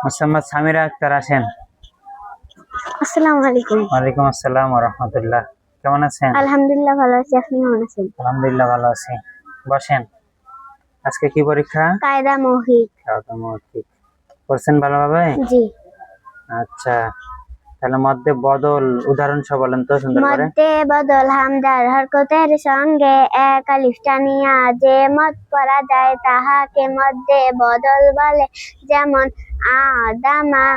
মোসাম্মদ সামিরা আক্তার আসেন। আসসালামু আলাইকুম। ওয়ালাইকুম আসসালাম ওয়া রাহমাতুল্লাহ। কেমন আছেন? আলহামদুলিল্লাহ ভালো আছি, আপনি কেমন আছেন? আলহামদুলিল্লাহ ভালো আছি। বসেন। আজকে কি পরীক্ষা? কায়দা মৌখিক। ঠিক করছেন ভালোভাবে? জি। আচ্ছা, তাহলে মধ্যে বদল উদাহরণ সহ বলেন তো সুন্দর করে। মধ্যে বদল হামদার হরকতের সঙ্গে এক আলিফ টানিয়া যে মত পড়া যায় তাহাকে মধ্যে বদল বলে, যেমন আদামা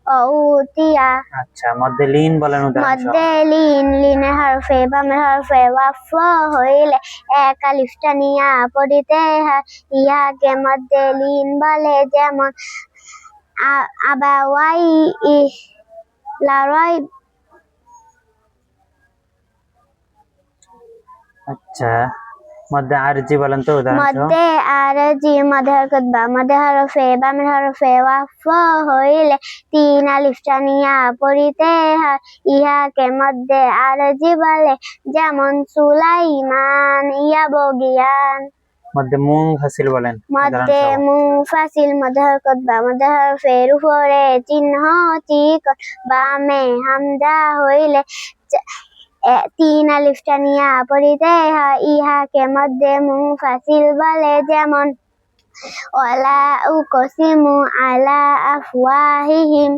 অউতিয়া। আচ্ছা, মধ্যে লিন বলেন উদাহরণ সহ। মধ্যে লিন, লিনের হরফে বামের হরফে ওয়াফ হইলে এক আলিফ টানিয়া পড়িতে হয়, ইহাকে মধ্যে লিন বলে, যেমন আবাওয়াই লারাই। আচ্ছা, মধ্যে আরজি বলেন তো উদাহরণ সহ। মধ্যে আরজি, মধ্যে হরকত বা, মধ্যে হরফে বামের হরফে ওয়াফ হইলে তিন আলিফ টানিয়া পড়িতে হয়, ইহাকে মধ্যে আরজি বলে, যেমন সুলাইমান ইয়াবগিয়ান। মধ্যে মুনফাসিল বলেন মধ্যে মুনফাসিল, মধ্যে হরকত বা, মধ্যে হরফের উপরে চিহ্ন চিকন বামে হামজা হইলে তিন আলিফ টানিয়া পড়িতে হয়, ইহাকে মধ্যে মুনফাসিল বলে, যেমন ওয়ালা উকসিমু আলা আফওয়াহিহিম।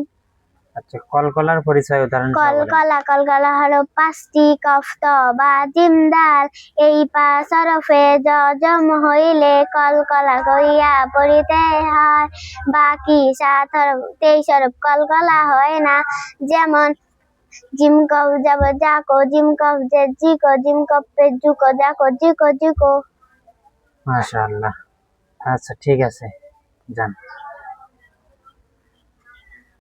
আচ্ছা, কলকলার পরিচয় উদাহরণ সহ বলেন। কলকলা হলো পাঁচটি কফ ত বা জিম দাল, এই পাঁচ হরফে জজম হইলে কলকলা করিয়া পড়িতে হয়, বাকি 23 হরফ কলকলা হয় না, যেমন জিম কফ যাব জাকো, জিম কফ যে জিকো, জিম কফ পে জুকো জাকো জিকো জিকো। মাশাআল্লাহ। আচ্ছা ঠিক আছে, যান।